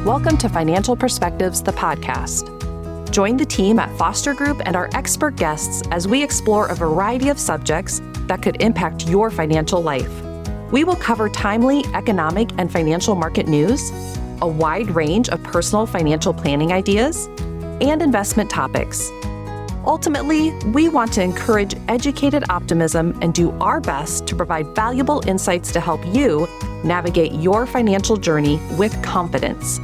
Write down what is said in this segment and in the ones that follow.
Welcome to Financial Perspectives, the podcast. Join the team at Foster Group and our expert guests as we explore a variety of subjects that could impact your financial life. We will cover timely economic and financial market news, a wide range of personal financial planning ideas, and investment topics. Ultimately, we want to encourage educated optimism and do our best to provide valuable insights to help you navigate your financial journey with confidence.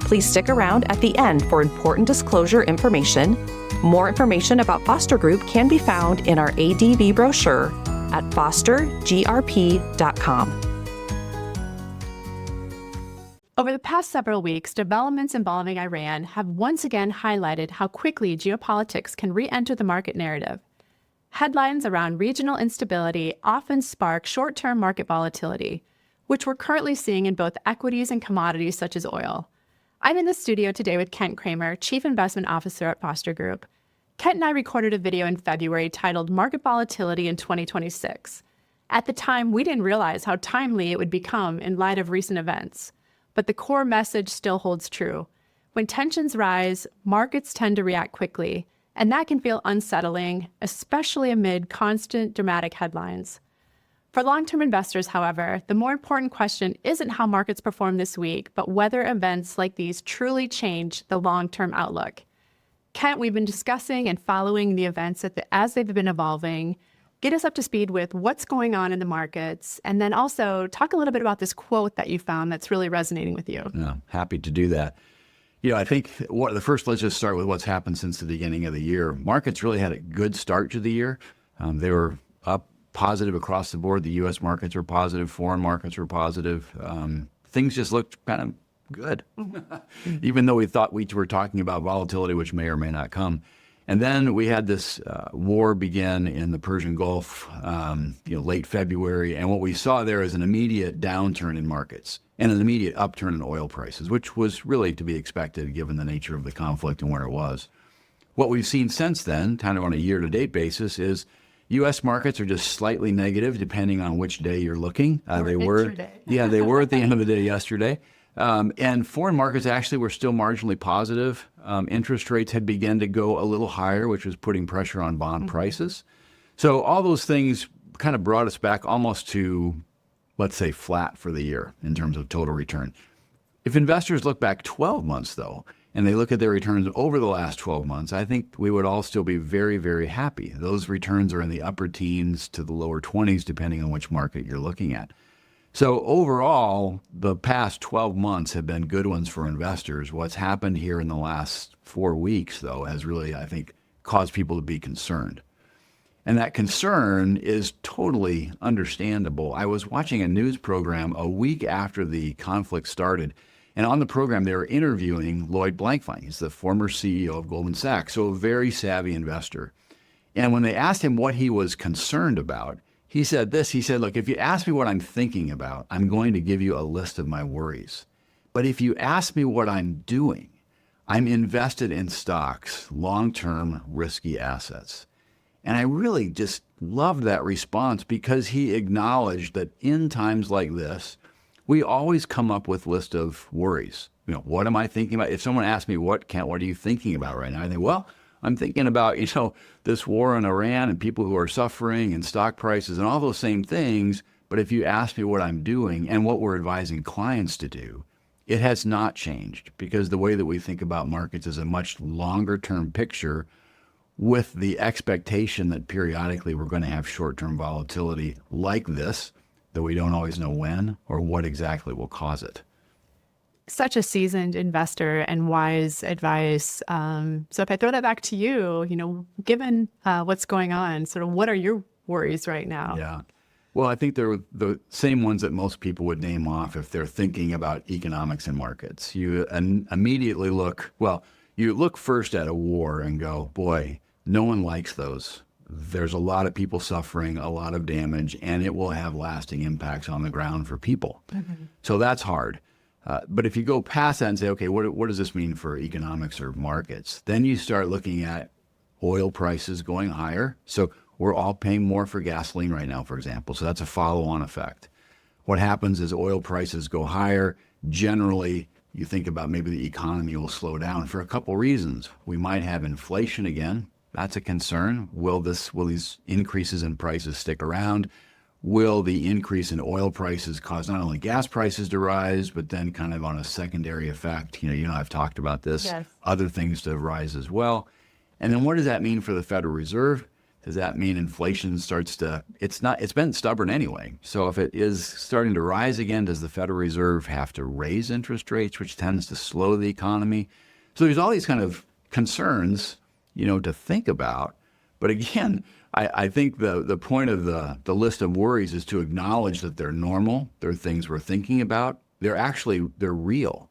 Please stick around at the end for important disclosure information. More information about Foster Group can be found in our ADV brochure at fostergrp.com. Over the past several weeks, developments involving Iran have once again highlighted how quickly geopolitics can re-enter the market narrative. Headlines around regional instability often spark short-term market volatility, which we're currently seeing in both equities and commodities such as oil. I'm in the studio today with Kent Kramer, Chief Investment Officer at Foster Group. Kent and I recorded a video in February titled Market Volatility in 2026. At the time, we didn't realize how timely it would become in light of recent events. But the core message still holds true. When tensions rise, markets tend to react quickly, and that can feel unsettling, especially amid constant dramatic headlines. For long-term investors, however, the more important question isn't how markets perform this week, but whether events like these truly change the long-term outlook. Kent, we've been discussing and following the events as they've been evolving. Get us up to speed with what's going on in the markets, and then also talk a little bit about this quote that you found that's really resonating with you. Yeah, happy to do that. I think let's just start with what's happened since the beginning of the year. Markets really had a good start to the year. They were up positive across the board. The U.S. markets were positive. Foreign markets were positive. Things just looked kind of good, even though we thought we were talking about volatility, which may or may not come. And then we had this war begin in the Persian Gulf, late February. And what we saw there is an immediate downturn in markets and an immediate upturn in oil prices, which was really to be expected given the nature of the conflict and where it was. What we've seen since then, kind of on a year-to-date basis, is U.S. markets are just slightly negative depending on which day you're looking. They were at the end of the day yesterday. And foreign markets actually were still marginally positive. Interest rates had begun to go a little higher, which was putting pressure on bond prices. So all those things kind of brought us back almost to, let's say, flat for the year in terms of total return. If investors look back 12 months, though, and they look at their returns over the last 12 months, I think we would all still be very, very happy. Those returns are in the upper teens to the lower 20s, depending on which market you're looking at. So overall, the past 12 months have been good ones for investors. What's happened here in the last 4 weeks, though, has really, I think, caused people to be concerned. And that concern is totally understandable. I was watching a news program a week after the conflict started, and on the program, they were interviewing Lloyd Blankfein. He's the former CEO of Goldman Sachs, so a very savvy investor. And when they asked him what he was concerned about, he said this. He said, look, if you ask me what I'm thinking about, I'm going to give you a list of my worries. But if you ask me what I'm doing, I'm invested in stocks, long-term risky assets. And I really just loved that response because he acknowledged that in times like this, we always come up with a list of worries. What am I thinking about? If someone asks me, what are you thinking about right now? I think, well, I'm thinking about, this war in Iran and people who are suffering and stock prices and all those same things. But if you ask me what I'm doing and what we're advising clients to do, it has not changed because the way that we think about markets is a much longer term picture with the expectation that periodically we're going to have short-term volatility like this, though we don't always know when or what exactly will cause it. Such a seasoned investor and wise advice. So if I throw that back to you, given what's going on, sort of what are your worries right now? Yeah. Well, I think they're the same ones that most people would name off if they're thinking about economics and markets. You immediately look first at a war and go, boy, no one likes those. There's a lot of people suffering, a lot of damage, and it will have lasting impacts on the ground for people. Mm-hmm. So that's hard. But if you go past that and say, okay, what does this mean for economics or markets? Then you start looking at oil prices going higher. So we're all paying more for gasoline right now, for example. So that's a follow-on effect. What happens is oil prices go higher. Generally, you think about maybe the economy will slow down for a couple reasons. We might have inflation again. That's a concern. Will these increases in prices stick around? Will the increase in oil prices cause not only gas prices to rise, but then kind of on a secondary effect, I've talked about this, Yes. other things to rise as well. And then what does that mean for the Federal Reserve? Does that mean inflation starts to, it's been stubborn anyway. So if it is starting to rise again, does the Federal Reserve have to raise interest rates, which tends to slow the economy? So there's all these kind of concerns, to think about. But again, I think the point of the list of worries is to acknowledge that they're normal. They're things we're thinking about. They're real.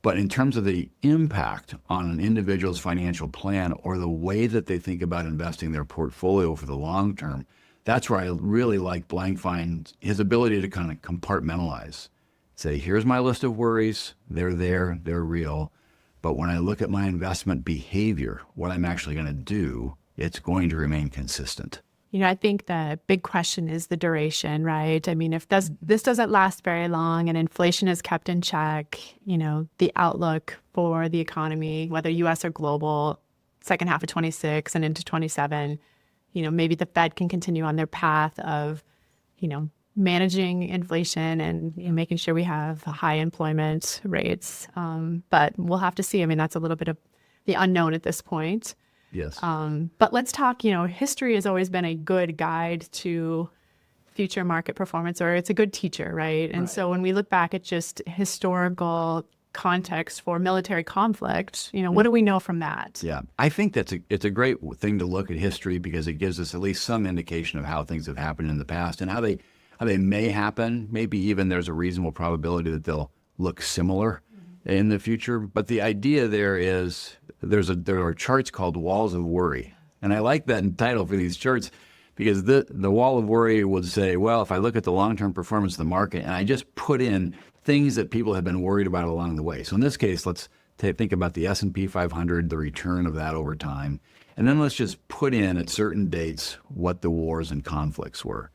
But in terms of the impact on an individual's financial plan or the way that they think about investing their portfolio for the long term, that's where I really like Blankfein, his ability to kind of compartmentalize. Say, here's my list of worries. They're there. They're real. But when I look at my investment behavior, what I'm actually going to do, it's going to remain consistent. I think the big question is the duration, right? I mean, if this doesn't last very long and inflation is kept in check, the outlook for the economy, whether U.S. or global, second half of 26 and into 27, maybe the Fed can continue on their path of, managing inflation and making sure we have high employment rates. But we'll have to see. I mean, that's a little bit of the unknown at this point. Yes. But let's talk, history has always been a good guide to future market performance, or it's a good teacher, right? And so when we look back at just historical context for military conflict, what do we know from that? Yeah, I think it's a great thing to look at history because it gives us at least some indication of how things have happened in the past and how they may happen. Maybe even there's a reasonable probability that they'll look similar in the future. But the idea there is there are charts called walls of worry. And I like that title for these charts because the wall of worry would say, well, if I look at the long-term performance of the market and I just put in things that people have been worried about along the way. So in this case, let's think about the S&P 500, the return of that over time. And then let's just put in at certain dates what the wars and conflicts were.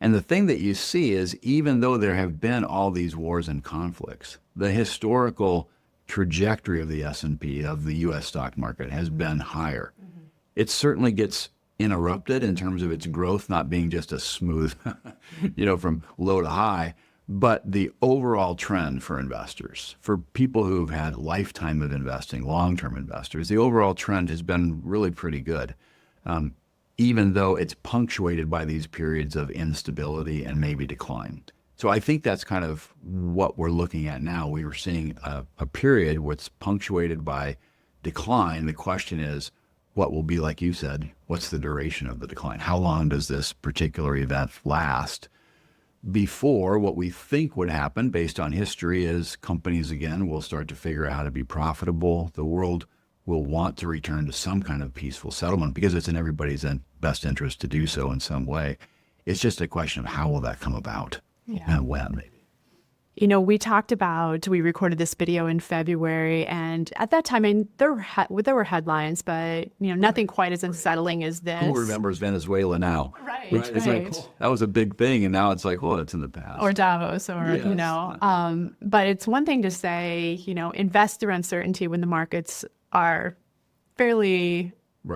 And the thing that you see is even though there have been all these wars and conflicts, the historical trajectory of the S&P, of the U.S. stock market, has been higher. Mm-hmm. It certainly gets interrupted in terms of its growth not being just a smooth, from low to high, but the overall trend for investors, for people who've had a lifetime of investing, long-term investors, the overall trend has been really pretty good. Even though it's punctuated by these periods of instability and maybe decline. So I think that's kind of what we're looking at now. We were seeing a period where it's punctuated by decline. The question is, what will be, like you said, what's the duration of the decline? How long does this particular event last? Before, what we think would happen based on history is companies, again, will start to figure out how to be profitable. The world will want to return to some kind of peaceful settlement because it's in everybody's best interest to do so in some way. It's just a question of how will that come about and when, maybe. We recorded this video in February, and at that time, there were headlines, but nothing quite as unsettling as this. Who remembers Venezuela now? Right. It's like, that was a big thing, and now it's like, it's in the past. Or Davos, or but it's one thing to say, invest through uncertainty when the markets are fairly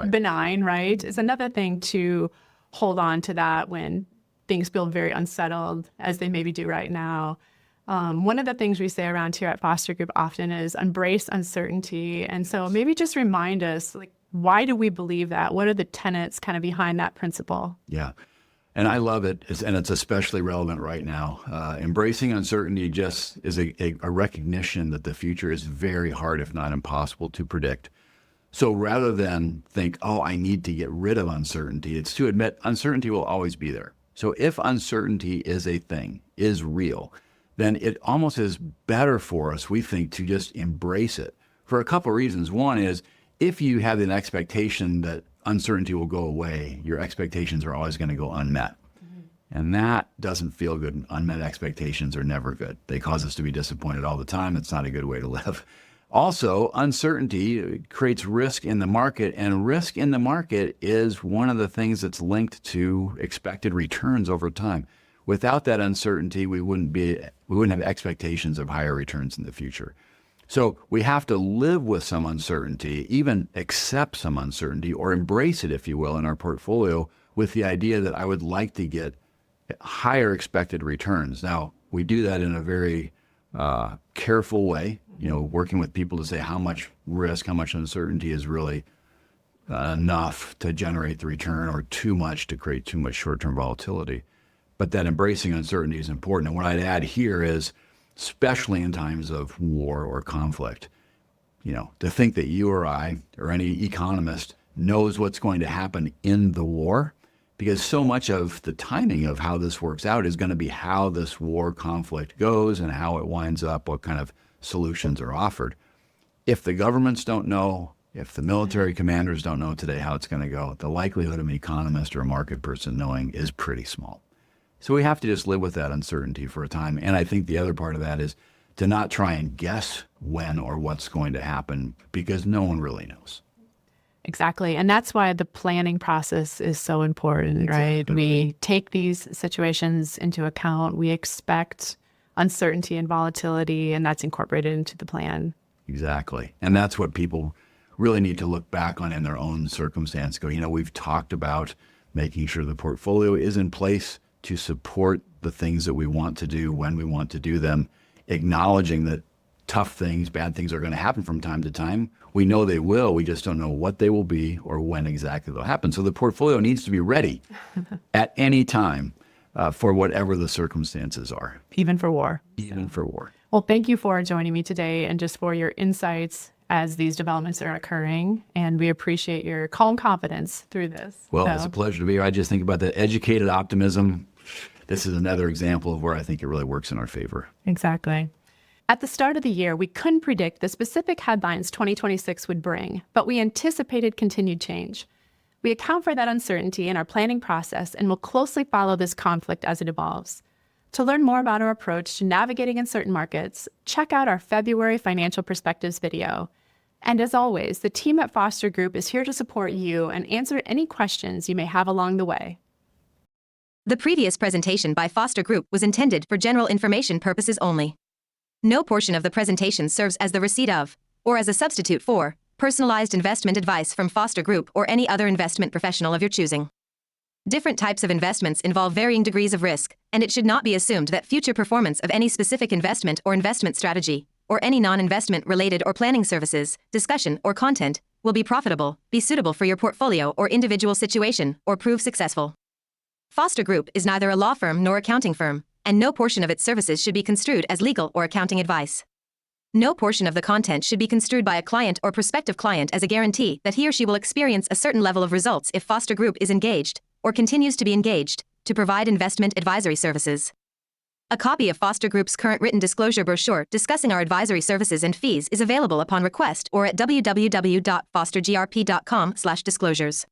benign, right? It's another thing to hold on to that when things feel very unsettled, as they maybe do right now. One of the things we say around here at Foster Group often is embrace uncertainty. And so maybe just remind us, why do we believe that? What are the tenets kind of behind that principle? Yeah. And I love it, and it's especially relevant right now. Embracing uncertainty just is a recognition that the future is very hard, if not impossible, to predict. So rather than think, I need to get rid of uncertainty, it's to admit uncertainty will always be there. So if uncertainty is a thing, is real, then it almost is better for us, we think, to just embrace it for a couple of reasons. One is if you have an expectation that uncertainty will go away, your expectations are always going to go unmet. Mm-hmm. And that doesn't feel good. Unmet expectations are never good. They cause us to be disappointed all the time. It's not a good way to live. Also, uncertainty creates risk in the market, and risk in the market is one of the things that's linked to expected returns over time. Without that uncertainty, we wouldn't have expectations of higher returns in the future. So we have to live with some uncertainty, even accept some uncertainty or embrace it, if you will, in our portfolio with the idea that I would like to get higher expected returns. Now, we do that in a very careful way, working with people to say how much risk, how much uncertainty is really enough to generate the return or too much to create too much short-term volatility. But that embracing uncertainty is important. And what I'd add here is, especially in times of war or conflict, to think that you or I or any economist knows what's going to happen in the war, because so much of the timing of how this works out is going to be how this war conflict goes and how it winds up, what kind of solutions are offered. If the governments don't know, if the military commanders don't know today how it's going to go, the likelihood of an economist or a market person knowing is pretty small. So we have to just live with that uncertainty for a time. And I think the other part of that is to not try and guess when or what's going to happen, because no one really knows. Exactly. And that's why the planning process is so important, right? We take these situations into account. We expect uncertainty and volatility, and that's incorporated into the plan. Exactly. And that's what people really need to look back on in their own circumstance. We've talked about making sure the portfolio is in place to support the things that we want to do when we want to do them, acknowledging that tough things, bad things are going to happen from time to time. We know they will. We just don't know what they will be or when exactly they'll happen. So the portfolio needs to be ready at any time for whatever the circumstances are. Even for war. Even for war. Well, thank you for joining me today and just for your insights as these developments are occurring. And we appreciate your calm confidence through this. Well, it's a pleasure to be here. I just think about the educated optimism. This is another example of where I think it really works in our favor. Exactly. At the start of the year, we couldn't predict the specific headlines 2026 would bring, but we anticipated continued change. We account for that uncertainty in our planning process and will closely follow this conflict as it evolves. To learn more about our approach to navigating uncertain markets, check out our February Financial Perspectives video. And as always, the team at Foster Group is here to support you and answer any questions you may have along the way. The previous presentation by Foster Group was intended for general information purposes only. No portion of the presentation serves as the receipt of, or as a substitute for, personalized investment advice from Foster Group or any other investment professional of your choosing. Different types of investments involve varying degrees of risk, and it should not be assumed that future performance of any specific investment or investment strategy, or any non-investment related or planning services, discussion, or content, will be profitable, be suitable for your portfolio or individual situation, or prove successful. Foster Group is neither a law firm nor accounting firm, and no portion of its services should be construed as legal or accounting advice. No portion of the content should be construed by a client or prospective client as a guarantee that he or she will experience a certain level of results if Foster Group is engaged, or continues to be engaged, to provide investment advisory services. A copy of Foster Group's current written disclosure brochure discussing our advisory services and fees is available upon request or at www.fostergrp.com/disclosures.